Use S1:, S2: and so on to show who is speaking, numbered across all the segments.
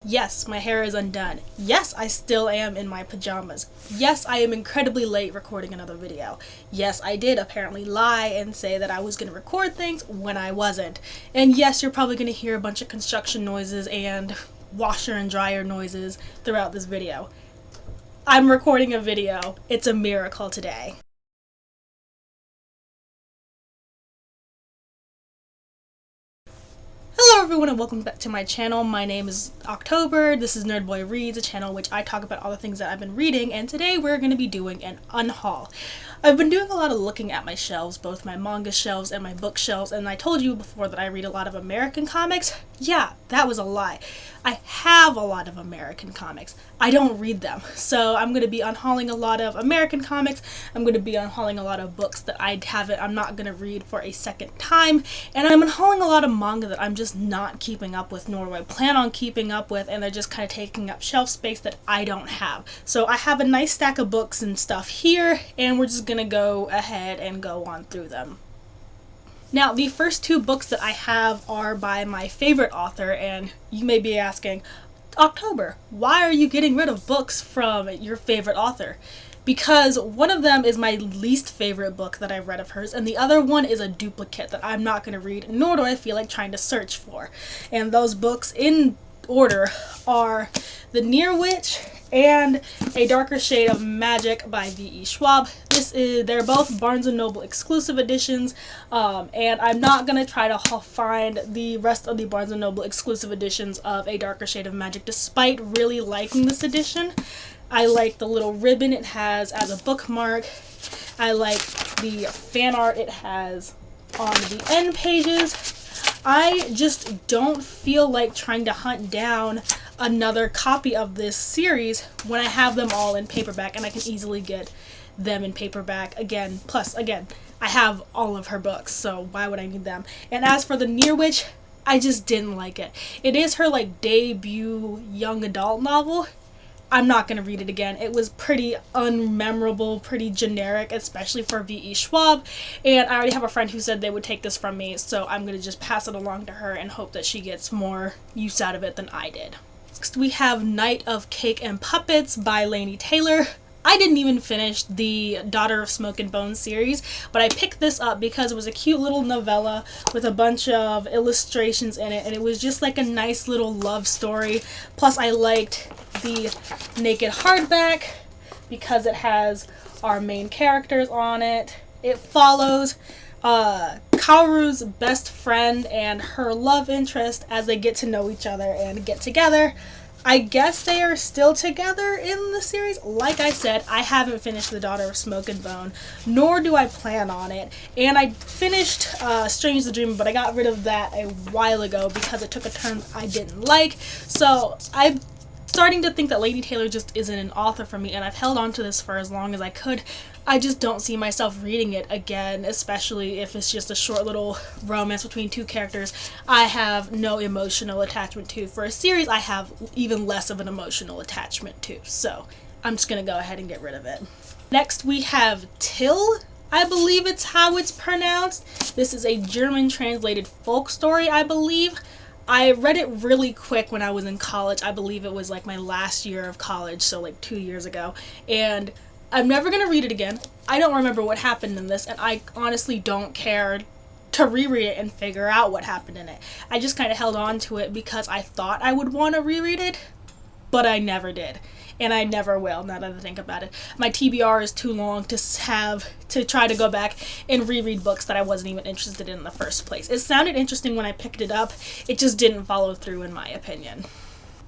S1: Yes, my hair is undone. Yes, I still am in my pajamas. Yes, I am incredibly late recording another video. Yes, I did apparently lie and say that I was going to record things when I wasn't. And yes, you're probably going to hear a bunch of construction noises and washer and dryer noises throughout this video. I'm recording a video. It's a miracle today. Hello everyone and welcome back to my channel. My name is October. This is Nerdboy Reads, a channel which I talk about all the things that I've been reading, and today we're going to be doing an unhaul. I've been doing a lot of looking at my shelves, both my manga shelves and my bookshelves, and I told you before that I read a lot of American comics. Yeah, that was a lie. I have a lot of American comics. I don't read them. So I'm going to be unhauling a lot of American comics. I'm going to be unhauling a lot of books that I'm not going to read for a second time. And I'm unhauling a lot of manga that I'm just not keeping up with, nor do I plan on keeping up with, and they're just kind of taking up shelf space that I don't have. So I have a nice stack of books and stuff here, and we're just going to go ahead and go on through them. Now, the first two books that I have are by my favorite author, and you may be asking, October, why are you getting rid of books from your favorite author? Because one of them is my least favorite book that I've read of hers, and the other one is a duplicate that I'm not going to read, nor do I feel like trying to search for. And those books in order are The Near Witch and A Darker Shade of Magic by V.E. Schwab. They're both Barnes & Noble exclusive editions, and I'm not going to try to find the rest of the Barnes & Noble exclusive editions of A Darker Shade of Magic, despite really liking this edition. I like the little ribbon it has as a bookmark. I like the fan art it has on the end pages. I just don't feel like trying to hunt down another copy of this series when I have them all in paperback, and I can easily get them in paperback again. Plus, again, I have all of her books, so why would I need them? And as for The Near Witch, I just didn't like it. It is her debut young adult novel. I'm not going to read it again. It was pretty unmemorable, pretty generic, especially for V.E. Schwab, and I already have a friend who said they would take this from me, so I'm going to just pass it along to her and hope that she gets more use out of it than I did. Next we have Night of Cake and Puppets by Laini Taylor. I didn't even finish the Daughter of Smoke and Bone series, but I picked this up because it was a cute little novella with a bunch of illustrations in it, and it was just like a nice little love story. Plus I liked the naked hardback because it has our main characters on it. It follows Kaoru's best friend and her love interest as they get to know each other and get together. I guess they are still together in the series. Like I said, I haven't finished The Daughter of Smoke and Bone, nor do I plan on it. And I finished Strange the Dream, but I got rid of that a while ago because it took a turn I didn't like. So I'm starting to think that Laini Taylor just isn't an author for me, and I've held on to this for as long as I could. I just don't see myself reading it again, especially if it's just a short little romance between two characters I have no emotional attachment to. For a series, I have even less of an emotional attachment to, so I'm just going to go ahead and get rid of it. Next, we have Till, I believe it's how it's pronounced. This is a German translated folk story, I believe. I read it really quick when I was in college. I believe it was like my last year of college, so like 2 years ago, and I'm never going to read it again. I don't remember what happened in this, and I honestly don't care to reread it and figure out what happened in it. I just kind of held on to it because I thought I would want to reread it, but I never did. And I never will, now that I think about it. My TBR is too long to try to go back and reread books that I wasn't even interested in the first place. It sounded interesting when I picked it up, it just didn't follow through in my opinion.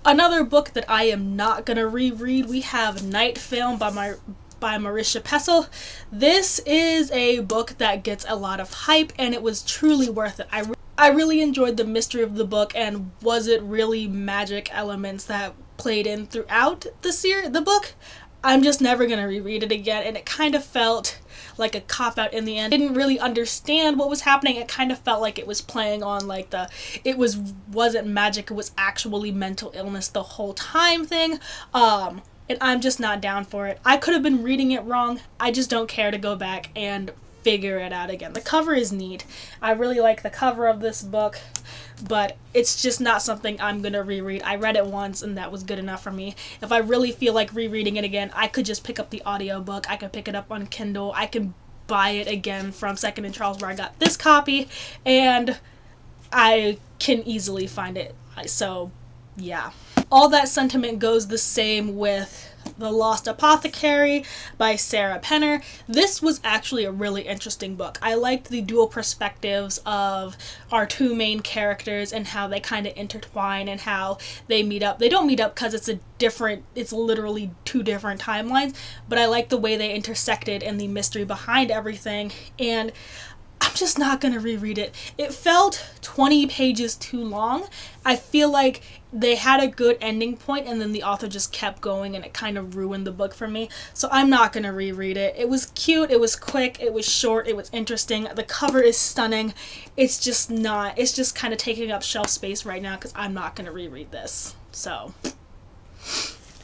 S1: Another book that I am not going to reread, we have Night Film by Marisha Pessl. This is a book that gets a lot of hype, and it was truly worth it. I really enjoyed the mystery of the book, and was it really magic elements that played in throughout the book? I'm just never going to reread it again, and it kind of felt like a cop-out in the end. I didn't really understand what was happening. It kind of felt like it was playing on like wasn't magic, it was actually mental illness the whole time thing. And I'm just not down for it. I could have been reading it wrong. I just don't care to go back and figure it out again. The cover is neat. I really like the cover of this book, but it's just not something I'm gonna reread. I read it once and that was good enough for me. If I really feel like rereading it again, I could just pick up the audiobook. I could pick it up on Kindle. I can buy it again from Second and Charles where I got this copy, and I can easily find it. So yeah. All that sentiment goes the same with The Lost Apothecary by Sarah Penner. This was actually a really interesting book. I liked the dual perspectives of our two main characters and how they kind of intertwine and how they meet up. They don't meet up because it's literally two different timelines, but I like the way they intersected and the mystery behind everything, and I'm just not going to reread it. It felt 20 pages too long. I feel like they had a good ending point and then the author just kept going and it kind of ruined the book for me. So I'm not going to reread it. It was cute, it was quick, it was short, it was interesting. The cover is stunning. It's just kind of taking up shelf space right now because I'm not going to reread this. So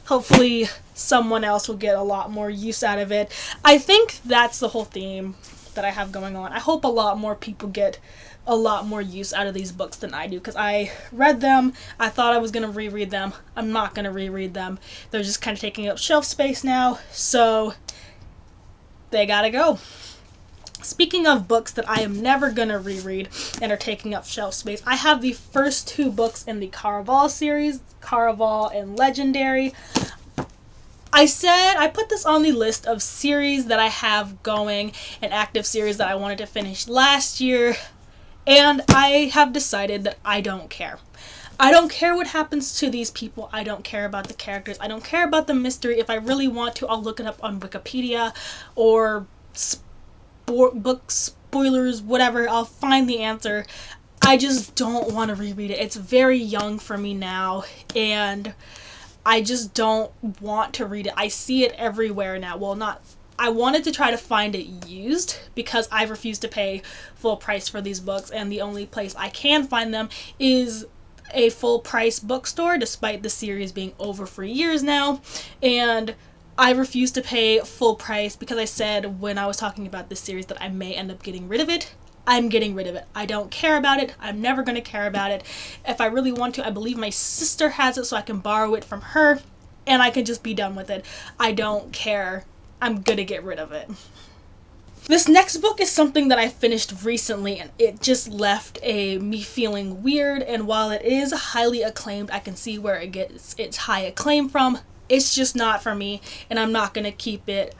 S1: hopefully someone else will get a lot more use out of it. I think that's the whole theme that I have going on. I hope a lot more people get a lot more use out of these books than I do, because I read them, I thought I was going to reread them. I'm not going to reread them. They're just kind of taking up shelf space now, so they gotta go. Speaking of books that I am never going to reread and are taking up shelf space, I have the first two books in the Caraval series, Caraval and Legendary. I put this on the list of series that I have going, an active series that I wanted to finish last year, and I have decided that I don't care. I don't care what happens to these people. I don't care about the characters. I don't care about the mystery. If I really want to, I'll look it up on Wikipedia or book spoilers, whatever. I'll find the answer. I just don't want to reread it. It's very young for me now, and I just don't want to read it. I see it everywhere now. Well, I wanted to try to find it used because I refuse to pay full price for these books, and the only place I can find them is a full price bookstore, despite the series being over for years now. And I refuse to pay full price because I said when I was talking about this series that I may end up getting rid of it. I'm getting rid of it. I don't care about it. I'm never going to care about it. If I really want to, I believe my sister has it, so I can borrow it from her and I can just be done with it. I don't care. I'm going to get rid of it. This next book is something that I finished recently, and it just left me feeling weird, and while it is highly acclaimed, I can see where it gets its high acclaim from. It's just not for me, and I'm not going to keep it.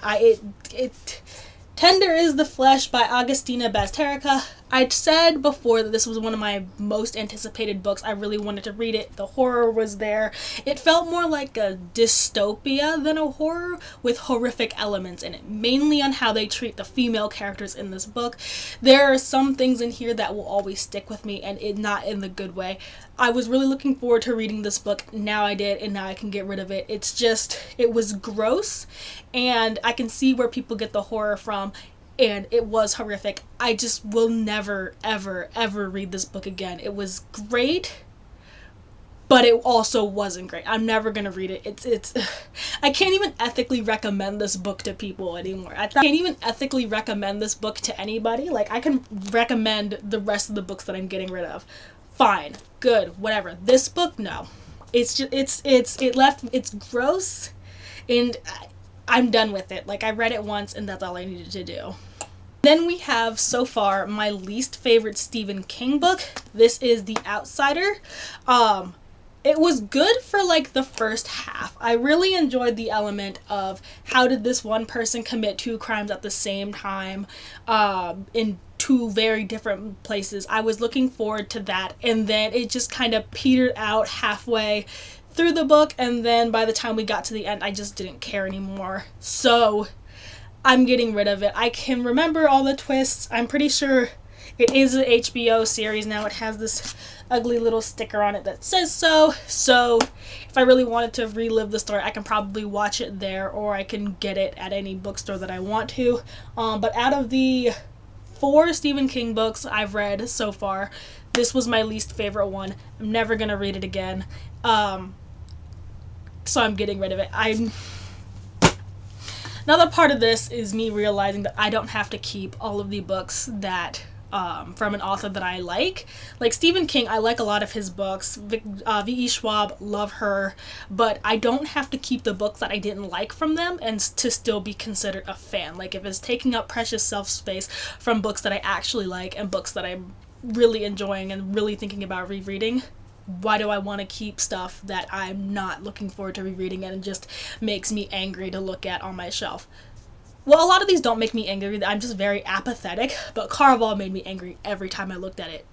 S1: Tender is the Flesh by Agustina Bazterrica. I'd said before that this was one of my most anticipated books. I really wanted to read it. The horror was there. It felt more like a dystopia than a horror, with horrific elements in it, mainly on how they treat the female characters in this book. There are some things in here that will always stick with me, and not in the good way. I was really looking forward to reading this book. Now I did, and now I can get rid of it. It was gross, and I can see where people get the horror from, and it was horrific. I just will never, ever, ever read this book again. It was great, but it also wasn't great. I'm never gonna read it. I can't even ethically recommend this book to people anymore. I can't even ethically recommend this book to anybody. Like, I can recommend the rest of the books that I'm getting rid of. Fine, good, whatever. This book, no. It's gross, and I'm done with it. Like, I read it once, and that's all I needed to do. Then we have, so far, my least favorite Stephen King book. This is The Outsider. It was good for, like, the first half. I really enjoyed the element of how did this one person commit two crimes at the same time, in two very different places. I was looking forward to that, and then it just kind of petered out halfway through the book, and then by the time we got to the end, I just didn't care anymore. So I'm getting rid of it. I can remember all the twists. I'm pretty sure it is an HBO series now. It has this ugly little sticker on it that says so. So if I really wanted to relive the story, I can probably watch it there, or I can get it at any bookstore that I want to. But out of the 4 Stephen King books I've read so far, this was my least favorite one. I'm never going to read it again. So I'm getting rid of it. Another part of this is me realizing that I don't have to keep all of the books that from an author that I like. Like Stephen King, I like a lot of his books. V.E. Schwab, love her. But I don't have to keep the books that I didn't like from them and to still be considered a fan. Like if it's taking up precious self-space from books that I actually like and books that I'm really enjoying and really thinking about rereading, why do I want to keep stuff that I'm not looking forward to rereading and it just makes me angry to look at on my shelf? Well, a lot of these don't make me angry. I'm just very apathetic, but Caraval made me angry every time I looked at it.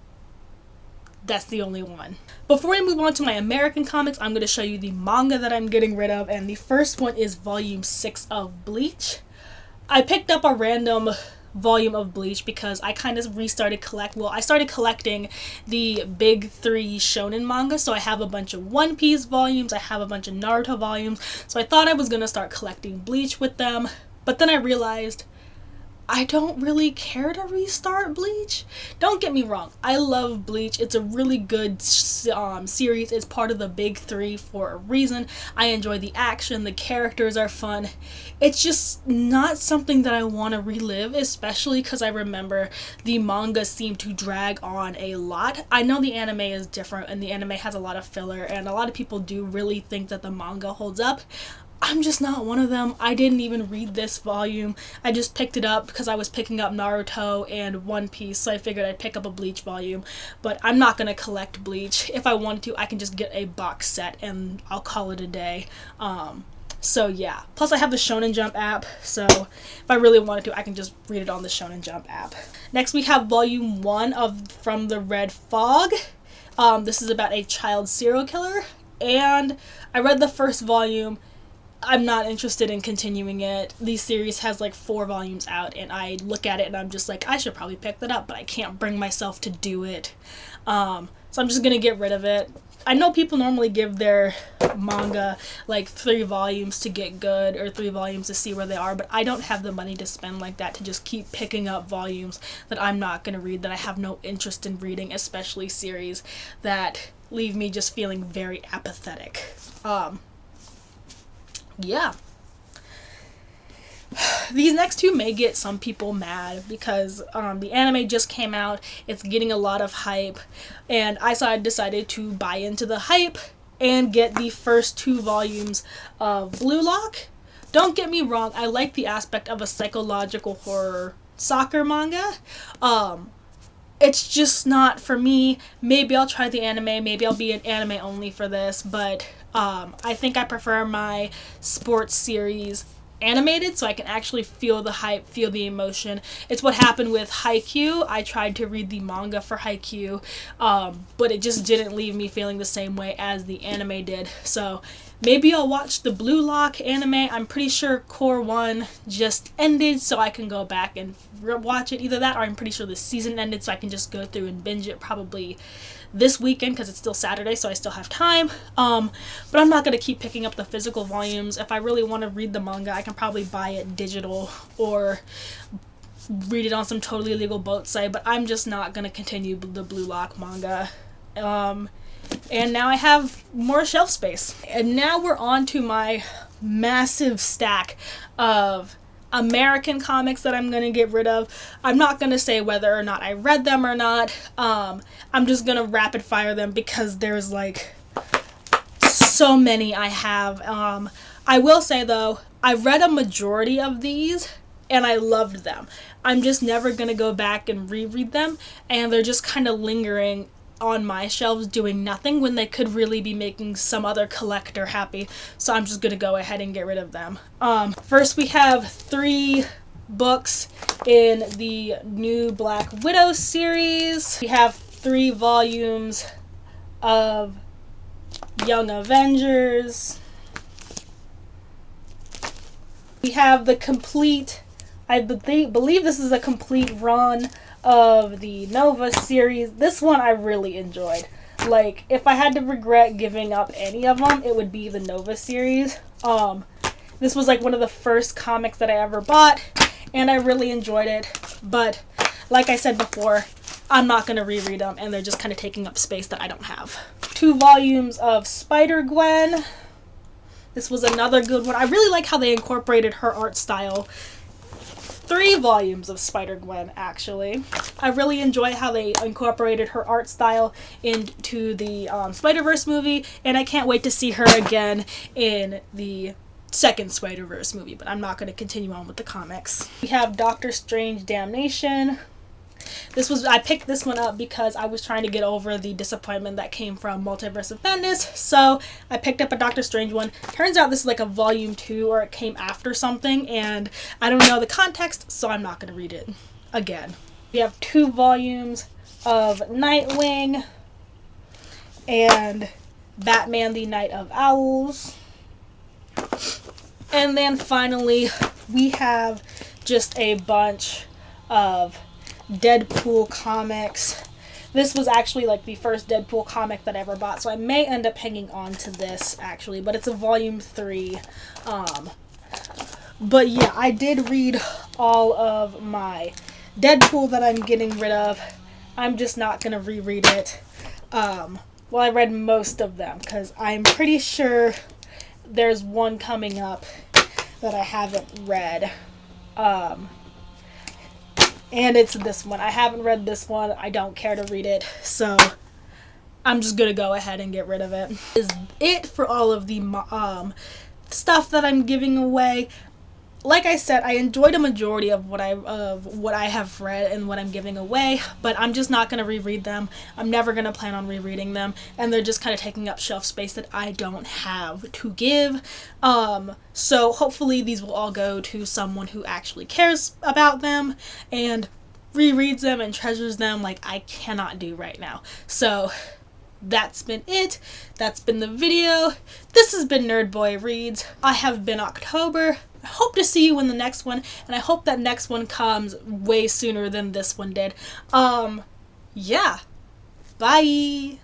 S1: That's the only one. Before we move on to my American comics, I'm going to show you the manga that I'm getting rid of, and the first one is volume 6 of Bleach. I picked up a random volume of Bleach because I kind of I started collecting the big 3 shonen manga, so I have a bunch of One Piece volumes, I have a bunch of Naruto volumes, so I thought I was going to start collecting Bleach with them. But then I realized I don't really care to restart Bleach. Don't get me wrong, I love Bleach. It's a really good series. It's part of the big 3 for a reason. I enjoy the action, the characters are fun. It's just not something that I want to relive, especially because I remember the manga seemed to drag on a lot. I know the anime is different and the anime has a lot of filler, and a lot of people do really think that the manga holds up. I'm just not one of them. I didn't even read this volume. I just picked it up because I was picking up Naruto and One Piece, so I figured I'd pick up a Bleach volume. But I'm not going to collect Bleach. If I wanted to, I can just get a box set and I'll call it a day. So yeah. Plus I have the Shonen Jump app, so if I really wanted to, I can just read it on the Shonen Jump app. Next we have volume 1 of From the Red Fog. This is about a child serial killer, and I read the first volume. I'm not interested in continuing it. The series has like 4 volumes out, and I look at it and I'm just like, I should probably pick that up, but I can't bring myself to do it. So I'm just gonna get rid of it. I know people normally give their manga like 3 volumes to get good, or 3 volumes to see where they are, but I don't have the money to spend like that to just keep picking up volumes that I'm not gonna read, that I have no interest in reading, especially series that leave me just feeling very apathetic. Yeah. These next 2 may get some people mad because the anime just came out, it's getting a lot of hype, and I decided to buy into the hype and get the first 2 volumes of Blue Lock. Don't get me wrong, I like the aspect of a psychological horror soccer manga. It's just not for me. Maybe I'll try the anime, maybe I'll be an anime only for this, but I think I prefer my sports series animated so I can actually feel the hype, feel the emotion. It's what happened with Haikyuu. I tried to read the manga for Haikyuu, but it just didn't leave me feeling the same way as the anime did. So maybe I'll watch the Blue Lock anime. I'm pretty sure Core 1 just ended, so I can go back and watch it. Either that, or I'm pretty sure the season ended, so I can just go through and binge it probably this weekend because it's still Saturday, so I still have time. But I'm not going to keep picking up the physical volumes. If I really want to read the manga, I can probably buy it digital or read it on some totally illegal boat site, but I'm just not going to continue the Blue Lock manga. And now I have more shelf space. And now we're on to my massive stack of American comics that I'm going to get rid of. I'm not going to say whether or not I read them or not. I'm just going to rapid fire them because there's like so many I have. I will say though, I read a majority of these and I loved them. I'm just never going to go back and reread them, and they're just kind of lingering on my shelves doing nothing when they could really be making some other collector happy, so I'm just gonna go ahead and get rid of them. First we have 3 books in the new Black Widow series. We have 3 volumes of Young Avengers. We have the complete, I believe this is a complete run of the Nova series. This one I really enjoyed. Like, if I had to regret giving up any of them, it would be the Nova series. This was like one of the first comics that I ever bought, and I really enjoyed it. But like I said before, I'm not going to reread them, and they're just kind of taking up space that I don't have. 2 volumes of Spider-Gwen. This was another good one. I really like how they incorporated her art style. 3 volumes of Spider-Gwen, actually. I really enjoy how they incorporated her art style into the Spider-Verse movie, and I can't wait to see her again in the second Spider-Verse movie, but I'm not going to continue on with the comics. We have Doctor Strange Damnation. I picked this one up because I was trying to get over the disappointment that came from Multiverse of Madness, so I picked up a Doctor Strange one. Turns out this is like a volume 2, or it came after something, and I don't know the context, so I'm not going to read it again. We have 2 volumes of Nightwing and Batman the Night of Owls. And then finally, we have just a bunch of Deadpool comics. This was actually like the first Deadpool comic that I ever bought, so I may end up hanging on to this actually, but it's a volume 3. But yeah, I did read all of my Deadpool that I'm getting rid of. I'm just not gonna reread it. Well, I read most of them because I'm pretty sure there's one coming up that I haven't read. And it's this one. I haven't read this one. I don't care to read it. So I'm just going to go ahead and get rid of it. Is it for all of the stuff that I'm giving away. Like I said, I enjoyed a majority of what I have read and what I'm giving away, but I'm just not going to reread them. I'm never going to plan on rereading them, and they're just kind of taking up shelf space that I don't have to give. So hopefully these will all go to someone who actually cares about them and rereads them and treasures them like I cannot do right now. So that's been it. That's been the video. This has been Nerd Boy Reads. I have been October. I hope to see you in the next one, and I hope that next one comes way sooner than this one did. Yeah. Bye.